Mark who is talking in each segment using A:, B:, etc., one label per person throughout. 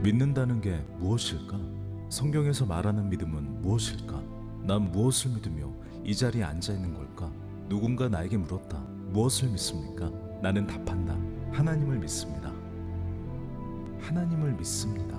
A: 믿는다는 게 무엇일까? 성경에서 말하는 믿음은 무엇일까? 난 무엇을 믿으며 이 자리에 앉아 있는 걸까? 누군가 나에게 물었다. 무엇을 믿습니까? 나는 답한다. 하나님을 믿습니다. 하나님을 믿습니다.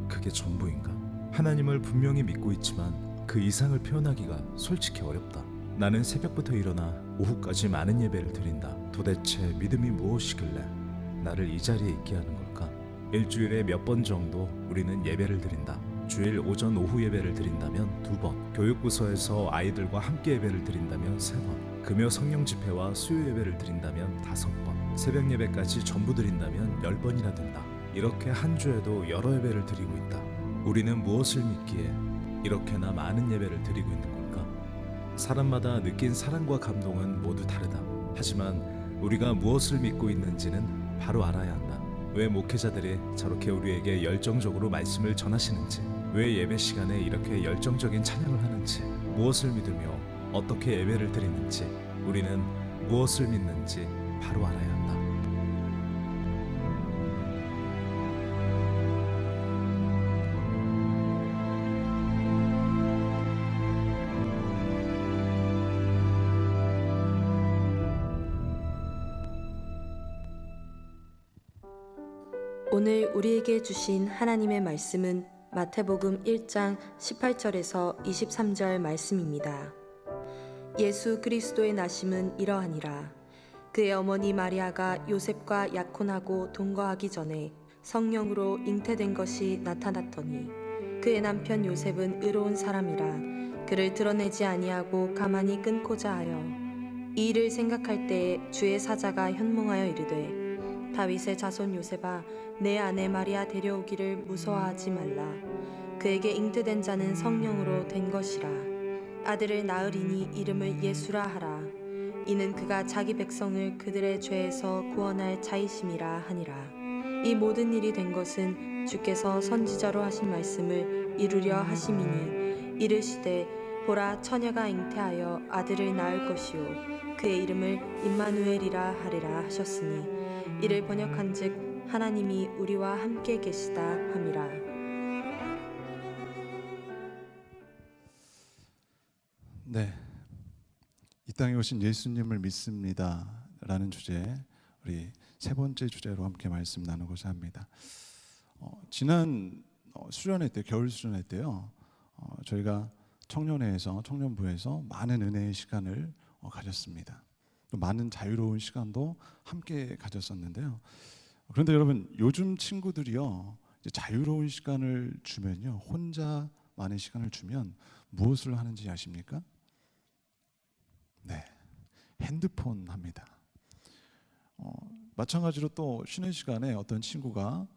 A: 그게 전부인가? 하나님을 분명히 믿고 있지만 그 이상을 표현하기가 솔직히 어렵다. 나는 새벽부터 일어나 오후까지 많은 예배를 드린다. 도대체 믿음이 무엇이길래 나를 이 자리에 있게 하는 걸까? 일주일에 몇 번 정도 우리는 예배를 드린다. 주일 오전 오후 예배를 드린다면 2번, 교육부서에서 아이들과 함께 예배를 드린다면 3번, 금요 성령 집회와 수요 예배를 드린다면 5번, 새벽 예배까지 전부 드린다면 10번이나 된다. 이렇게 한 주에도 여러 예배를 드리고 있다. 우리는 무엇을 믿기에 이렇게나 많은 예배를 드리고 있는 걸까? 사람마다 느낀 사랑과 감동은 모두 다르다. 하지만 우리가 무엇을 믿고 있는지는 바로 알아야 한다. 왜 목회자들이 저렇게 우리에게 열정적으로 말씀을 전하시는지, 왜 예배 시간에 이렇게 열정적인 찬양을 하는지, 무엇을 믿으며 어떻게 예배를 드리는지, 우리는 무엇을 믿는지 바로 알아야 한다.
B: 오늘 우리에게 주신 하나님의 말씀은 마태복음 1장 18절에서 23절 말씀입니다. 예수 그리스도의 나심은 이러하니라. 그의 어머니 마리아가 요셉과 약혼하고 동거하기 전에 성령으로 잉태된 것이 나타났더니 그의 남편 요셉은 의로운 사람이라 그를 드러내지 아니하고 가만히 끊고자 하여 이 일을 생각할 때에 주의 사자가 현몽하여 이르되 다윗의 자손 요셉아 내 아내 마리아 데려오기를 무서워하지 말라. 그에게 잉태된 자는 성령으로 된 것이라. 아들을 낳으리니 이름을 예수라 하라. 이는 그가 자기 백성을 그들의 죄에서 구원할 자이심이라 하니라. 이 모든 일이 된 것은 주께서 선지자로 하신 말씀을 이루려 하심이니 이르시되 보라 처녀가 잉태하여 아들을 낳을 것이요 그의 이름을 임마누엘이라 하리라 하셨으니 이를 번역한즉 하나님이 우리와 함께 계시다 함이라.
C: 네, 이 땅에 오신 예수님을 믿습니다 라는 주제, 우리 세 번째 주제로 함께 말씀 나누고자 합니다. 지난 수련회 때, 겨울 수련회 때요, 저희가 청년회에서, 청년부에서 많은 은혜의 시간을 가졌습니다. 또 많은 자유로운 시간도 함께 가졌었는데요. 그런데 여러분, 요즘 친구들이요, 이제 자유로운 시간을 주면요, 혼자만의 시간을 주면 무엇을 하는지 아십니까? 네, 핸드폰 합니다. 마찬가지로 또 쉬는 시간에 어떤 친구가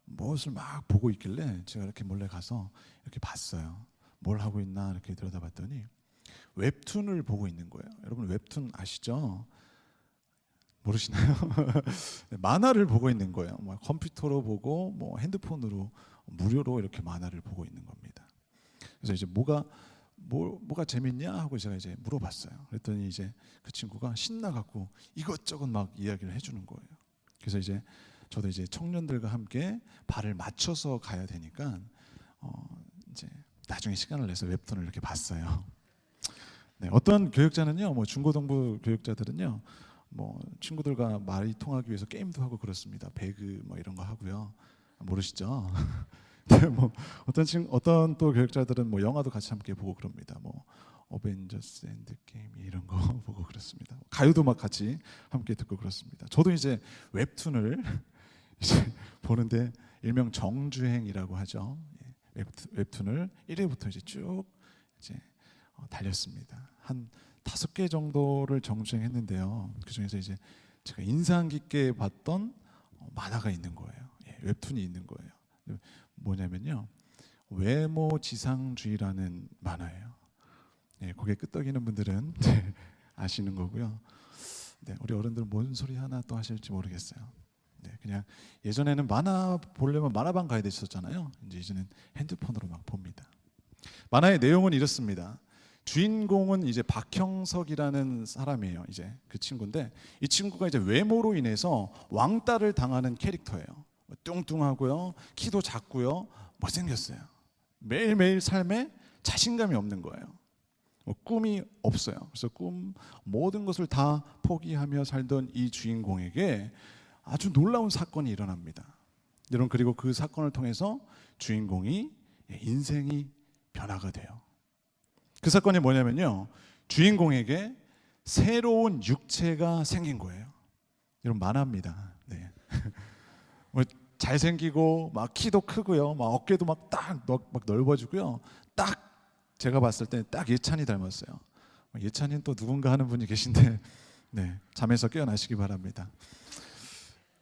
C: 무엇을 막 보고 있길래 제가 이렇게 몰래 가서 이렇게 봤어요. 뭘 하고 있나 이렇게 들여다봤더니 웹툰을 보고 있는 거예요. 여러분 웹툰 아시죠? 모르시나요? 만화를 보고 있는 거예요. 뭐 컴퓨터로 보고 뭐 핸드폰으로 무료로 이렇게 만화를 보고 있는 겁니다. 그래서 이제 뭐가 재밌냐 하고 제가 이제 물어봤어요. 그랬더니 이제 그 친구가 신나갖고 이것저것 막 이야기를 해주는 거예요. 그래서 이제 저도 이제 청년들과 함께 발을 맞춰서 가야 되니까 이제 나중에 시간을 내서 웹툰을 이렇게 봤어요. 네, 어떤 교육자는요, 뭐 중고등부 교육자들은요, 뭐 친구들과 말이 통하기 위해서 게임도 하고 그렇습니다. 배그 뭐 이런 거 하고요. 모르시죠? 네, 뭐 어떤 또 교육자들은 뭐 영화도 같이 함께 보고 그럽니다. 뭐 어벤져스 엔드 게임 이런 거 보고 그렇습니다. 가요도 막 같이 함께 듣고 그렇습니다. 저도 이제 웹툰을 이제 보는데 일명 정주행이라고 하죠. 웹툰을 1회부터 이제 쭉 이제 달렸습니다. 한 5개 정도를 정주행했는데요. 그 중에서 이제 제가 인상 깊게 봤던 만화가 있는 거예요. 웹툰이 있는 거예요. 뭐냐면요, 외모지상주의라는 만화예요. 고개 끄덕이는 분들은 아시는 거고요. 네, 우리 어른들은 뭔 소리 하나 또 하실지 모르겠어요. 네, 그냥 예전에는 만화 보려면 만화방 가야 됐었잖아요. 이제는 핸드폰으로 막 봅니다. 만화의 내용은 이렇습니다. 주인공은 이제 박형석이라는 사람이에요. 이제 그 친구인데 이 친구가 이제 외모로 인해서 왕따를 당하는 캐릭터예요. 뚱뚱하고요, 키도 작고요, 못생겼어요. 매일매일 삶에 자신감이 없는 거예요. 꿈이 없어요. 그래서 모든 것을 다 포기하며 살던 이 주인공에게 아주 놀라운 사건이 일어납니다. 여러분, 그리고 그 사건을 통해서 주인공이 인생이 변화가 돼요. 그 사건이 뭐냐면요, 주인공에게 새로운 육체가 생긴 거예요. 여러분, 만화입니다. 네. 잘생기고 막 키도 크고요, 막 어깨도 막 넓어지고요. 딱 제가 봤을 때 딱 예찬이 닮았어요. 예찬이는 또 누군가 하는 분이 계신데, 네, 잠에서 깨어나시기 바랍니다.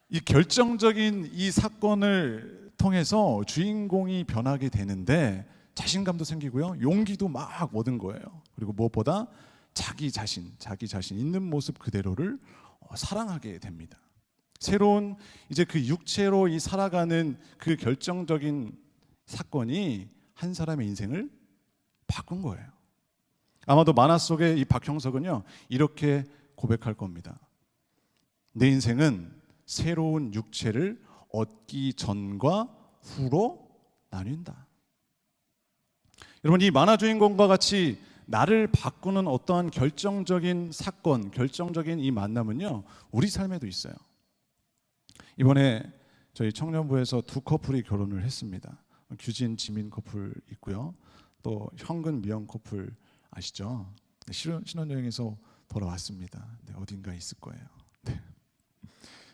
C: 이 결정적인 이 사건을 통해서 주인공이 변하게 되는데 자신감도 생기고요, 용기도 막 얻은 거예요. 그리고 무엇보다 자기 자신 있는 모습 그대로를 사랑하게 됩니다. 새로운 이제 그 육체로 이 살아가는 그 결정적인 사건이 한 사람의 인생을 바꾼 거예요. 아마도 만화 속의 이 박형석은요, 이렇게 고백할 겁니다. 내 인생은 새로운 육체를 얻기 전과 후로 나뉜다. 여러분, 이 만화 주인공과 같이 나를 바꾸는 어떠한 결정적인 사건, 결정적인 이 만남은요, 우리 삶에도 있어요. 이번에 저희 청년부에서 두 커플이 결혼을 했습니다. 규진, 지민 커플 있고요, 또 현근, 미영 커플 아시죠? 네, 신혼여행에서 돌아왔습니다. 네, 어딘가에 있을 거예요. 네.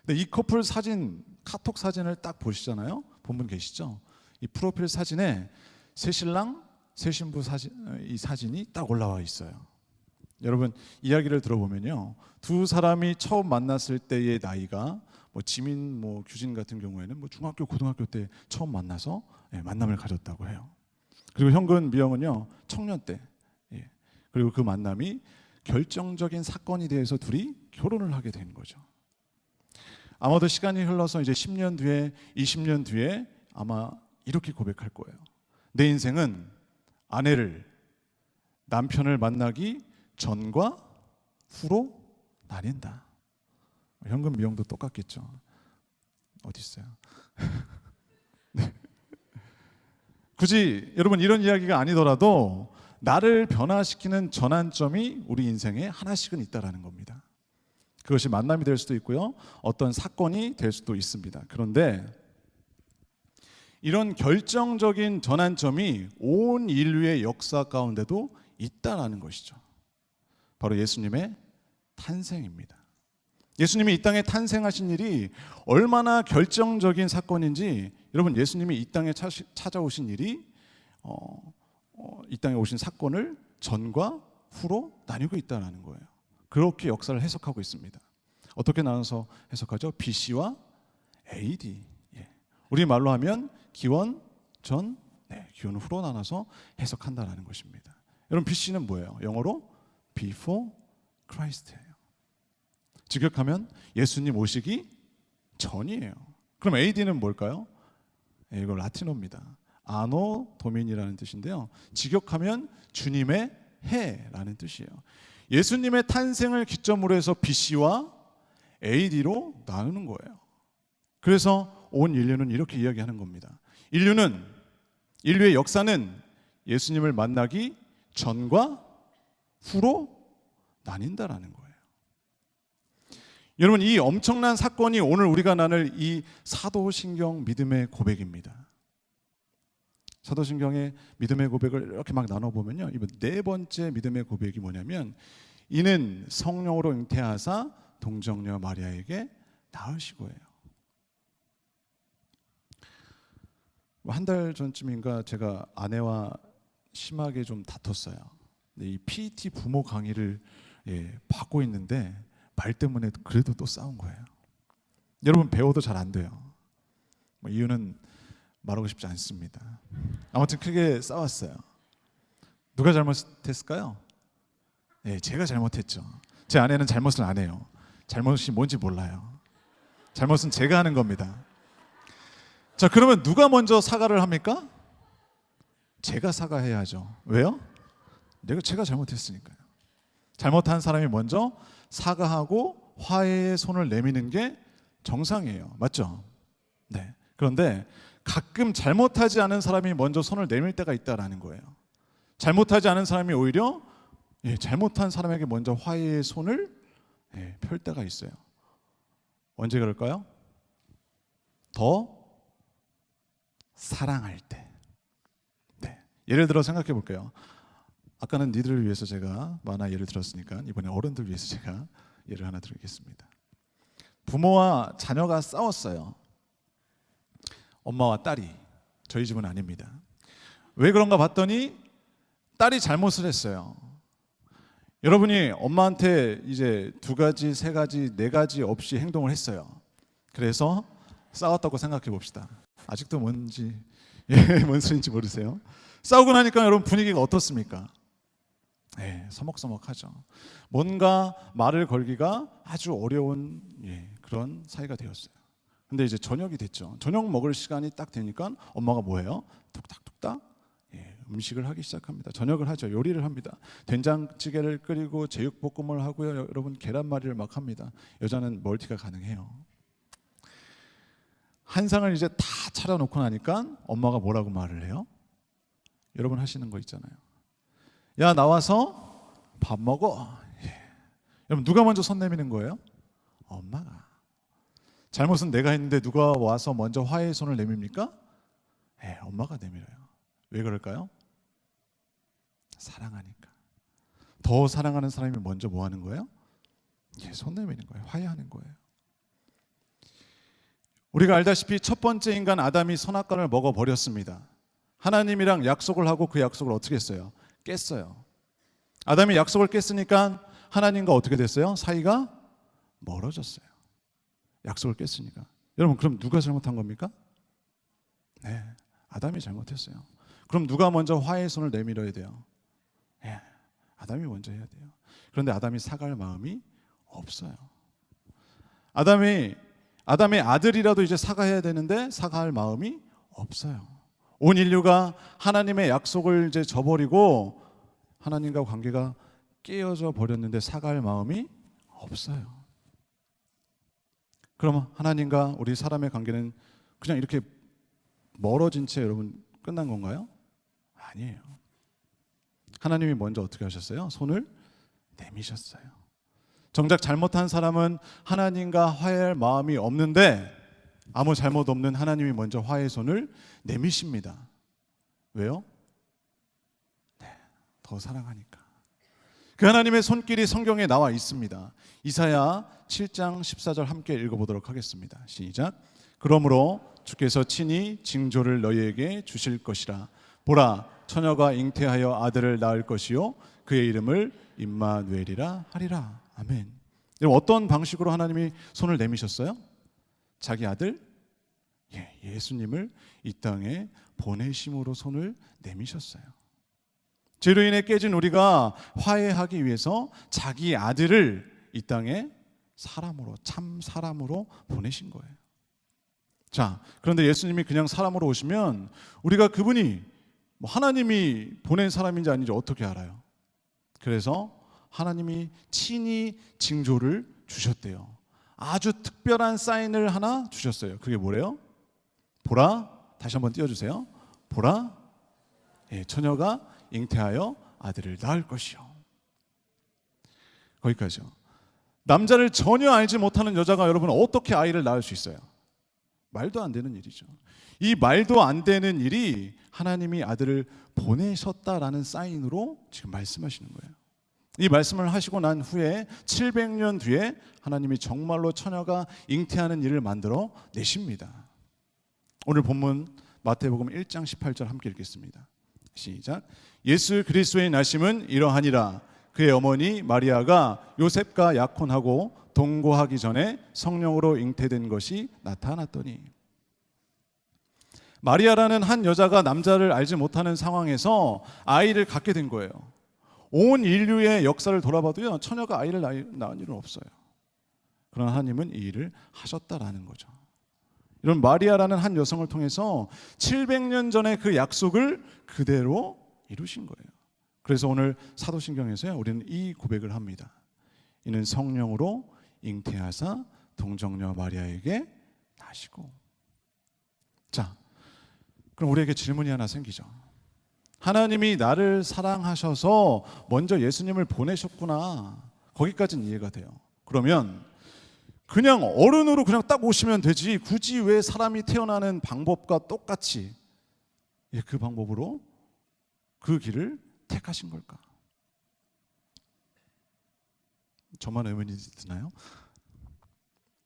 C: 근데 이 커플 사진, 카톡 사진을 딱 보시잖아요. 본 분 계시죠? 이 프로필 사진에 새 신랑, 새 신부 이 사진이 딱 올라와 있어요. 여러분, 이야기를 들어보면요, 두 사람이 처음 만났을 때의 나이가 지민, 규진 같은 경우에는 중학교, 고등학교 때 처음 만나서 만남을 가졌다고 해요. 그리고 현근, 미영은요, 청년 때. 그리고 그 만남이 결정적인 사건이 돼서 둘이 결혼을 하게 된 거죠. 아마도 시간이 흘러서 이제 10년 뒤에, 20년 뒤에 아마 이렇게 고백할 거예요. 내 인생은 아내를, 남편을 만나기 전과 후로 나뉜다. 현금, 미용도 똑같겠죠. 어디 있어요? 네. 굳이 여러분 이런 이야기가 아니더라도 나를 변화시키는 전환점이 우리 인생에 하나씩은 있다라는 겁니다. 그것이 만남이 될 수도 있고요, 어떤 사건이 될 수도 있습니다. 그런데 이런 결정적인 전환점이 온 인류의 역사 가운데도 있다라는 것이죠. 바로 예수님의 탄생입니다. 예수님이 이 땅에 탄생하신 일이 얼마나 결정적인 사건인지, 여러분, 예수님이 이 땅에 찾아오신 일이 이 땅에 오신 사건을 전과 후로 나뉘고 있다는 거예요. 그렇게 역사를 해석하고 있습니다. 어떻게 나눠서 해석하죠? BC와 AD. 우리 말로 하면 기원 전, 기원 후로 나눠서 해석한다는 것입니다. 여러분, BC는 뭐예요? 영어로 Before Christ예요. 직역하면 예수님 오시기 전이에요. 그럼 AD는 뭘까요? 이거 라틴어입니다. 아노 도미니라는 뜻인데요, 직역하면 주님의 해라는 뜻이에요. 예수님의 탄생을 기점으로 해서 BC와 AD로 나누는 거예요. 그래서 온 인류는 이렇게 이야기하는 겁니다. 인류의 역사는 예수님을 만나기 전과 후로 나뉜다라는 거예요. 여러분, 이 엄청난 사건이 오늘 우리가 나눌 이 사도신경 믿음의 고백입니다. 사도신경의 믿음의 고백을 이렇게 막 나눠보면요, 이번 네 번째 믿음의 고백이 뭐냐면, 이는 성령으로 잉태하사 동정녀 마리아에게 낳으시고예요. 한 달 전쯤인가 제가 아내와 심하게 좀 다퉜어요. 이 PET 부모 강의를 받고 있는데 말 때문에 그래도 또 싸운 거예요. 여러분, 배워도 잘 안 돼요. 이유는 말하고 싶지 않습니다. 아무튼 크게 싸웠어요. 누가 잘못했을까요? 제가 잘못했죠. 제 아내는 잘못을 안 해요. 잘못이 뭔지 몰라요. 잘못은 제가 하는 겁니다. 자, 그러면 누가 먼저 사과를 합니까? 제가 사과해야죠. 왜요? 제가 잘못했으니까요. 잘못한 사람이 먼저 사과하고 화해의 손을 내미는 게 정상이에요. 맞죠? 네. 그런데 가끔 잘못하지 않은 사람이 먼저 손을 내밀 때가 있다라는 거예요. 잘못하지 않은 사람이 오히려 잘못한 사람에게 먼저 화해의 손을 펼 때가 있어요. 언제 그럴까요? 더 사랑할 때. 예를 들어 생각해 볼게요. 아까는 니들을 위해서 제가 만화 예를 들었으니까 이번에 어른들 위해서 제가 예를 하나 드리겠습니다. 부모와 자녀가 싸웠어요. 엄마와 딸이. 저희 집은 아닙니다. 왜 그런가 봤더니 딸이 잘못을 했어요. 여러분이 엄마한테 이제 2가지, 3가지, 4가지 없이 행동을 했어요. 그래서 싸웠다고 생각해 봅시다. 아직도 뭔지 뭔 소리인지 모르세요? 싸우고 나니까 여러분 분위기가 어떻습니까? 서먹서먹하죠. 뭔가 말을 걸기가 아주 어려운 그런 사이가 되었어요. 근데 이제 저녁이 됐죠. 저녁 먹을 시간이 딱 되니까 엄마가 뭐해요? 툭탁툭탁 음식을 하기 시작합니다. 저녁을 하죠. 요리를 합니다. 된장찌개를 끓이고 제육볶음을 하고요. 여러분 계란말이를 막 합니다. 여자는 멀티가 가능해요. 한 상을 이제 다 차려놓고 나니까 엄마가 뭐라고 말을 해요? 여러분 하시는 거 있잖아요. 야, 나와서 밥 먹어. 여러분 누가 먼저 손 내미는 거예요? 엄마가. 잘못은 내가 했는데 누가 와서 먼저 화해의 손을 내밉니까? 엄마가 내밀어요. 왜 그럴까요? 사랑하니까. 더 사랑하는 사람이 먼저 뭐 하는 거예요? 손 내미는 거예요. 화해하는 거예요. 우리가 알다시피 첫 번째 인간 아담이 선악과를 먹어버렸습니다. 하나님이랑 약속을 하고 그 약속을 어떻게 했어요? 깼어요. 아담이 약속을 깼으니까 하나님과 어떻게 됐어요? 사이가 멀어졌어요. 약속을 깼으니까. 여러분 그럼 누가 잘못한 겁니까? 아담이 잘못했어요. 그럼 누가 먼저 화해의 손을 내밀어야 돼요? 아담이 먼저 해야 돼요. 그런데 아담이 사과할 마음이 없어요. 아담의 아들이라도 이제 사과해야 되는데 사과할 마음이 없어요. 온 인류가 하나님의 약속을 이제 저버리고 하나님과 관계가 깨어져 버렸는데 사과할 마음이 없어요. 그럼 하나님과 우리 사람의 관계는 그냥 이렇게 멀어진 채 여러분 끝난 건가요? 아니에요. 하나님이 먼저 어떻게 하셨어요? 손을 내미셨어요. 정작 잘못한 사람은 하나님과 화해할 마음이 없는데 아무 잘못 없는 하나님이 먼저 화해의 손을 내미십니다. 왜요? 더 사랑하니까. 그 하나님의 손길이 성경에 나와 있습니다. 이사야 7장 14절 함께 읽어보도록 하겠습니다. 시작. 그러므로 주께서 친히 징조를 너희에게 주실 것이라. 보라, 처녀가 잉태하여 아들을 낳을 것이요 그의 이름을 임마누엘이라 하리라. 아멘. 여러분 어떤 방식으로 하나님이 손을 내미셨어요? 자기 아들 예수님을 이 땅에 보내심으로 손을 내미셨어요. 죄로 인해 깨진 우리가 화해하기 위해서 자기 아들을 이 땅에 사람으로, 참 사람으로 보내신 거예요. 자, 그런데 예수님이 그냥 사람으로 오시면 우리가 그분이 하나님이 보낸 사람인지 아닌지 어떻게 알아요? 그래서 하나님이 친히 징조를 주셨대요. 아주 특별한 사인을 하나 주셨어요. 그게 뭐래요? 보라, 다시 한번 띄워주세요. 보라, 처녀가 잉태하여 아들을 낳을 것이요. 거기까지요. 남자를 전혀 알지 못하는 여자가 여러분 어떻게 아이를 낳을 수 있어요? 말도 안 되는 일이죠. 이 말도 안 되는 일이 하나님이 아들을 보내셨다라는 사인으로 지금 말씀하시는 거예요. 이 말씀을 하시고 난 후에 700년 뒤에 하나님이 정말로 처녀가 잉태하는 일을 만들어 내십니다. 오늘 본문 마태복음 1장 18절 함께 읽겠습니다. 시작. 예수 그리스도의 나심은 이러하니라. 그의 어머니 마리아가 요셉과 약혼하고 동거하기 전에 성령으로 잉태된 것이 나타났더니. 마리아라는 한 여자가 남자를 알지 못하는 상황에서 아이를 갖게 된 거예요. 온 인류의 역사를 돌아봐도요, 처녀가 아이를 낳은 일은 없어요. 그러나 하나님은 이 일을 하셨다라는 거죠. 이런 마리아라는 한 여성을 통해서 700년 전에 그 약속을 그대로 이루신 거예요. 그래서 오늘 사도신경에서요, 우리는 이 고백을 합니다. 이는 성령으로 잉태하사 동정녀 마리아에게 나시고. 자, 그럼 우리에게 질문이 하나 생기죠. 하나님이 나를 사랑하셔서 먼저 예수님을 보내셨구나. 거기까지는 이해가 돼요. 그러면 그냥 어른으로 그냥 딱 오시면 되지 굳이 왜 사람이 태어나는 방법과 똑같이 그 방법으로 그 길을 택하신 걸까? 저만 의문이 드나요?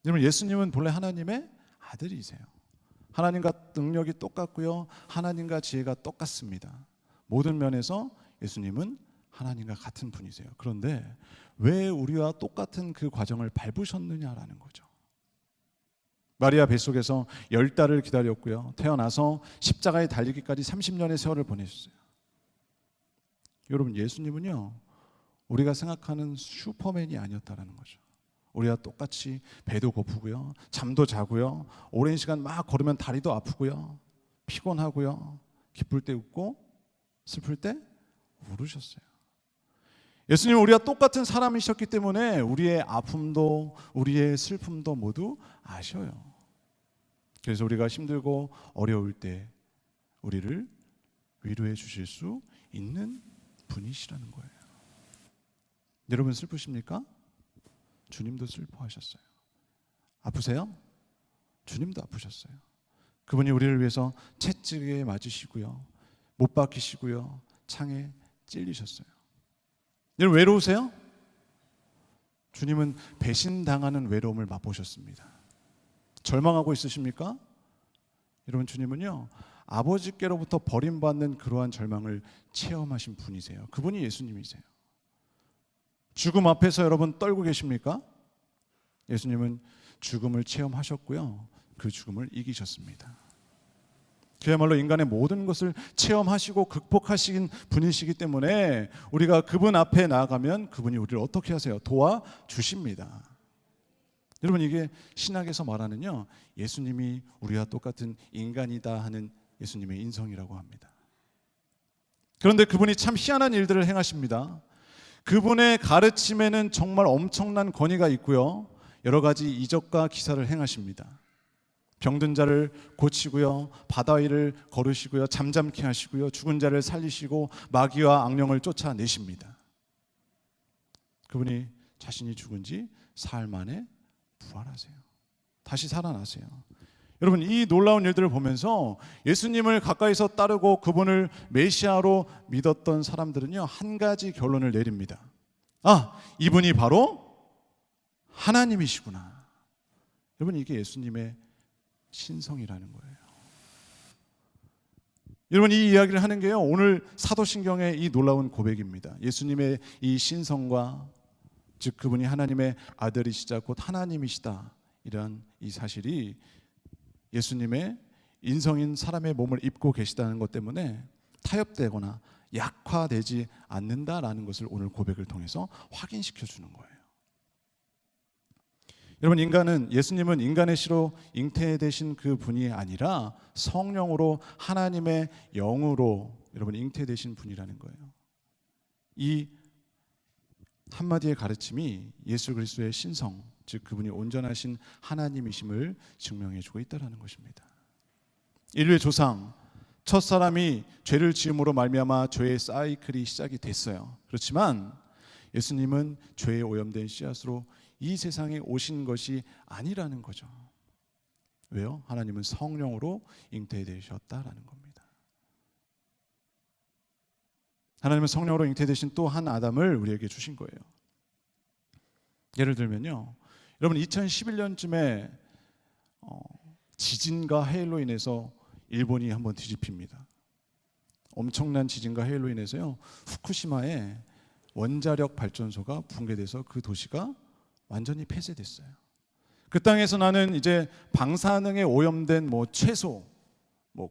C: 여러분, 예수님은 본래 하나님의 아들이세요. 하나님과 능력이 똑같고요, 하나님과 지혜가 똑같습니다. 모든 면에서 예수님은 하나님과 같은 분이세요. 그런데 왜 우리와 똑같은 그 과정을 밟으셨느냐라는 거죠. 마리아 뱃속에서 10달을 기다렸고요, 태어나서 십자가에 달리기까지 30년의 세월을 보내셨어요. 여러분, 예수님은요, 우리가 생각하는 슈퍼맨이 아니었다라는 거죠. 우리와 똑같이 배도 고프고요, 잠도 자고요, 오랜 시간 막 걸으면 다리도 아프고요, 피곤하고요, 기쁠 때 웃고 슬플 때 울으셨어요. 예수님은 우리와 똑같은 사람이셨기 때문에 우리의 아픔도 우리의 슬픔도 모두 아셔요. 그래서 우리가 힘들고 어려울 때 우리를 위로해 주실 수 있는 분이시라는 거예요. 여러분, 슬프십니까? 주님도 슬퍼하셨어요. 아프세요? 주님도 아프셨어요. 그분이 우리를 위해서 채찍에 맞으시고요, 못 박히시고요, 창에 찔리셨어요. 여러분, 외로우세요? 주님은 배신당하는 외로움을 맛보셨습니다. 절망하고 있으십니까? 여러분, 주님은요, 아버지께로부터 버림받는 그러한 절망을 체험하신 분이세요. 그분이 예수님이세요. 죽음 앞에서 여러분 떨고 계십니까? 예수님은 죽음을 체험하셨고요, 그 죽음을 이기셨습니다. 그야말로 인간의 모든 것을 체험하시고 극복하신 분이시기 때문에 우리가 그분 앞에 나아가면 그분이 우리를 어떻게 하세요? 도와주십니다. 여러분, 이게 신학에서 말하는요, 예수님이 우리와 똑같은 인간이다 하는 예수님의 인성이라고 합니다. 그런데 그분이 참 희한한 일들을 행하십니다. 그분의 가르침에는 정말 엄청난 권위가 있고요, 여러 가지 이적과 기사를 행하십니다. 병든 자를 고치고요, 바다 위를 걸으시고요, 잠잠케 하시고요, 죽은 자를 살리시고 마귀와 악령을 쫓아내십니다. 그분이 자신이 죽은 지 사흘 만에 부활하세요. 다시 살아나세요. 여러분, 이 놀라운 일들을 보면서 예수님을 가까이서 따르고 그분을 메시아로 믿었던 사람들은요, 한 가지 결론을 내립니다. 아, 이분이 바로 하나님이시구나. 여러분, 이게 예수님의 신성이라는 거예요. 여러분, 이 이야기를 하는 게요, 오늘 사도신경의 이 놀라운 고백입니다. 예수님의 이 신성과, 즉 그분이 하나님의 아들이시자 곧 하나님이시다, 이런 이 사실이 예수님의 인성인 사람의 몸을 입고 계시다는 것 때문에 타협되거나 약화되지 않는다라는 것을 오늘 고백을 통해서 확인시켜 주는 거예요. 여러분, 예수님은 인간의 씨로 잉태되신 그 분이 아니라 성령으로 하나님의 영으로 여러분 잉태되신 분이라는 거예요. 이 한마디의 가르침이 예수 그리스도의 신성, 즉 그분이 온전하신 하나님이심을 증명해주고 있다는 것입니다. 인류의 조상 첫 사람이 죄를 지음으로 말미암아 죄의 사이클이 시작이 됐어요. 그렇지만 예수님은 죄에 오염된 씨앗으로 이 세상에 오신 것이 아니라는 거죠. 왜요? 하나님은 성령으로 잉태되셨다라는 겁니다. 하나님은 성령으로 잉태되신 또 한 아담을 우리에게 주신 거예요. 예를 들면요, 여러분 2011년쯤에 지진과 해일로 인해서 일본이 한번 뒤집힙니다. 엄청난 지진과 해일로 인해서요, 후쿠시마에 원자력 발전소가 붕괴돼서 그 도시가 완전히 폐쇄됐어요. 그 땅에서 나는 이제 방사능에 오염된 채소,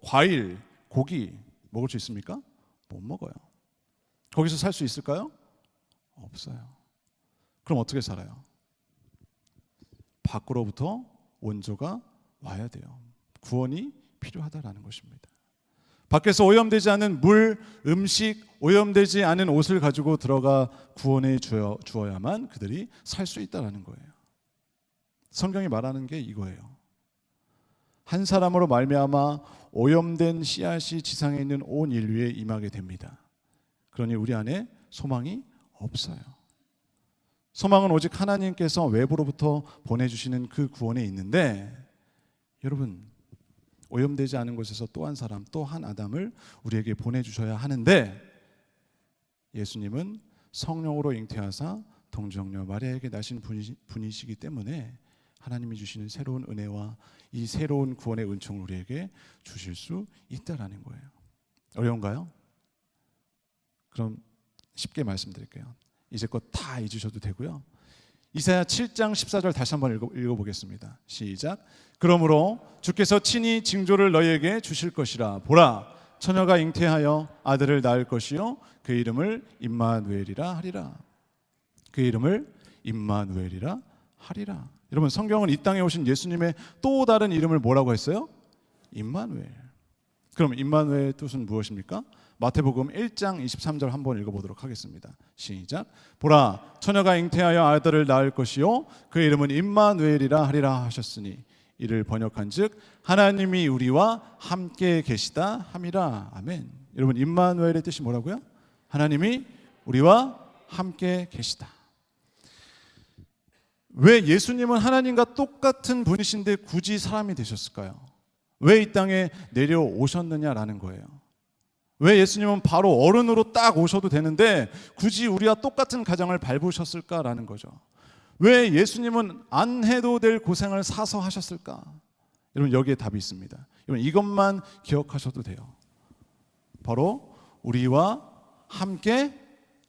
C: 과일, 고기 먹을 수 있습니까? 못 먹어요. 거기서 살 수 있을까요? 없어요. 그럼 어떻게 살아요? 밖으로부터 원조가 와야 돼요. 구원이 필요하다라는 것입니다. 밖에서 오염되지 않은 물, 음식, 오염되지 않은 옷을 가지고 들어가 구원해 주어야만 그들이 살 수 있다는 거예요. 성경이 말하는 게 이거예요. 한 사람으로 말미암아 오염된 씨앗이 지상에 있는 온 인류에 임하게 됩니다. 그러니 우리 안에 소망이 없어요. 소망은 오직 하나님께서 외부로부터 보내주시는 그 구원에 있는데, 여러분, 오염되지 않은 곳에서 또 한 사람, 또 한 아담을 우리에게 보내주셔야 하는데, 예수님은 성령으로 잉태하사 동정녀 마리아에게 나신 분이시기 때문에 하나님이 주시는 새로운 은혜와 이 새로운 구원의 은총을 우리에게 주실 수 있다라는 거예요. 어려운가요? 그럼 쉽게 말씀드릴게요. 이제껏 다 잊으셔도 되고요. 이사야 7장 14절 다시 한번 읽어보겠습니다. 시작. 그러므로 주께서 친히 징조를 너희에게 주실 것이라. 보라, 처녀가 잉태하여 아들을 낳을 것이요 그 이름을 임마누엘이라 하리라. 그 이름을 임마누엘이라 하리라. 여러분, 성경은 이 땅에 오신 예수님의 또 다른 이름을 뭐라고 했어요? 임마누엘. 그럼 임마누엘의 뜻은 무엇입니까? 마태복음 1장 23절 한번 읽어보도록 하겠습니다. 시작. 보라, 처녀가 잉태하여 아들을 낳을 것이요 그 이름은 임마누엘이라 하리라 하셨으니 이를 번역한즉 하나님이 우리와 함께 계시다 함이라. 아멘. 여러분, 임마누엘의 뜻이 뭐라고요? 하나님이 우리와 함께 계시다. 왜 예수님은 하나님과 똑같은 분이신데 굳이 사람이 되셨을까요? 왜 이 땅에 내려오셨느냐라는 거예요. 왜 예수님은 바로 어른으로 딱 오셔도 되는데 굳이 우리와 똑같은 가정을 밟으셨을까라는 거죠. 왜 예수님은 안 해도 될 고생을 사서 하셨을까? 여러분, 여기에 답이 있습니다. 여러분, 이것만 기억하셔도 돼요. 바로 우리와 함께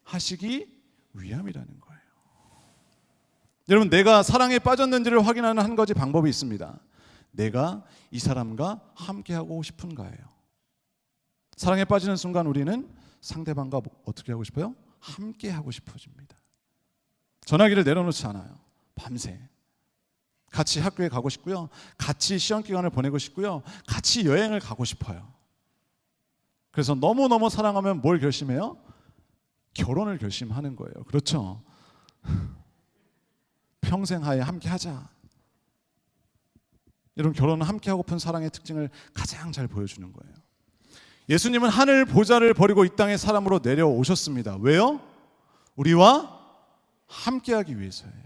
C: 하시기 위함이라는 거예요. 여러분, 내가 사랑에 빠졌는지를 확인하는 한 가지 방법이 있습니다. 내가 이 사람과 함께하고 싶은가예요. 사랑에 빠지는 순간 우리는 상대방과 어떻게 하고 싶어요? 함께하고 싶어집니다. 전화기를 내려놓지 않아요. 밤새 같이 학교에 가고 싶고요, 같이 시험 기간을 보내고 싶고요, 같이 여행을 가고 싶어요. 그래서 너무너무 사랑하면 뭘 결심해요? 결혼을 결심하는 거예요. 그렇죠? 평생 하에 함께 하자. 여러분, 결혼은 함께 하고픈 사랑의 특징을 가장 잘 보여주는 거예요. 예수님은 하늘 보좌를 버리고 이 땅에 사람으로 내려오셨습니다. 왜요? 우리와 함께하기 위해서예요.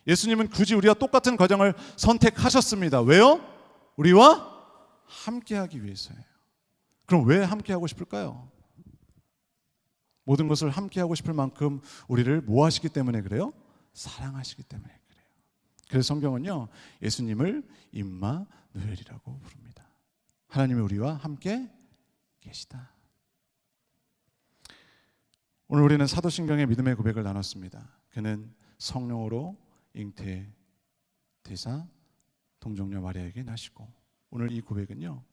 C: 예수님은 굳이 우리와 똑같은 과정을 선택하셨습니다. 왜요? 우리와 함께하기 위해서예요. 그럼 왜 함께하고 싶을까요? 모든 것을 함께하고 싶을 만큼 우리를 뭐 하시기 때문에 그래요? 사랑하시기 때문에 그래요. 그래서 성경은요, 예수님을 임마누엘이라고 부릅니다. 하나님이 우리와 함께 계시다. 오늘 우리는 사도신경의 믿음의 고백을 나눴습니다. 그는 성령으로 잉태되사 동정녀 마리아에게 나시고, 오늘 이 고백은요,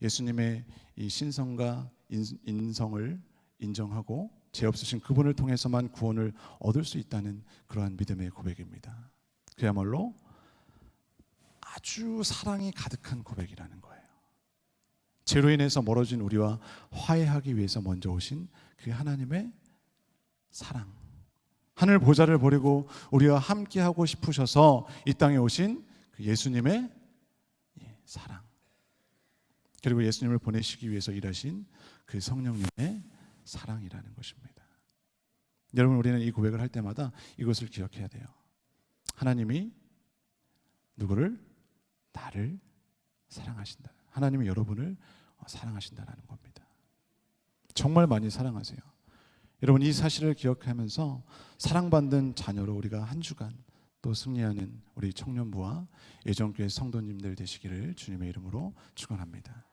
C: 예수님의 이 신성과 인성을 인정하고 죄 없으신 그분을 통해서만 구원을 얻을 수 있다는 그러한 믿음의 고백입니다. 그야말로 아주 사랑이 가득한 고백이라는 거예요. 죄로 인해서 멀어진 우리와 화해하기 위해서 먼저 오신 그 하나님의 사랑, 하늘 보좌를 버리고 우리와 함께하고 싶으셔서 이 땅에 오신 그 예수님의 사랑, 그리고 예수님을 보내시기 위해서 일하신 그 성령님의 사랑이라는 것입니다. 여러분, 우리는 이 고백을 할 때마다 이것을 기억해야 돼요. 하나님이 누구를? 나를 사랑하신다. 하나님이 여러분을 사랑하신다는 겁니다. 정말 많이 사랑하세요. 여러분, 이 사실을 기억하면서 사랑받는 자녀로 우리가 한 주간 또 승리하는 우리 청년부와 예정교회 성도님들 되시기를 주님의 이름으로 축원합니다.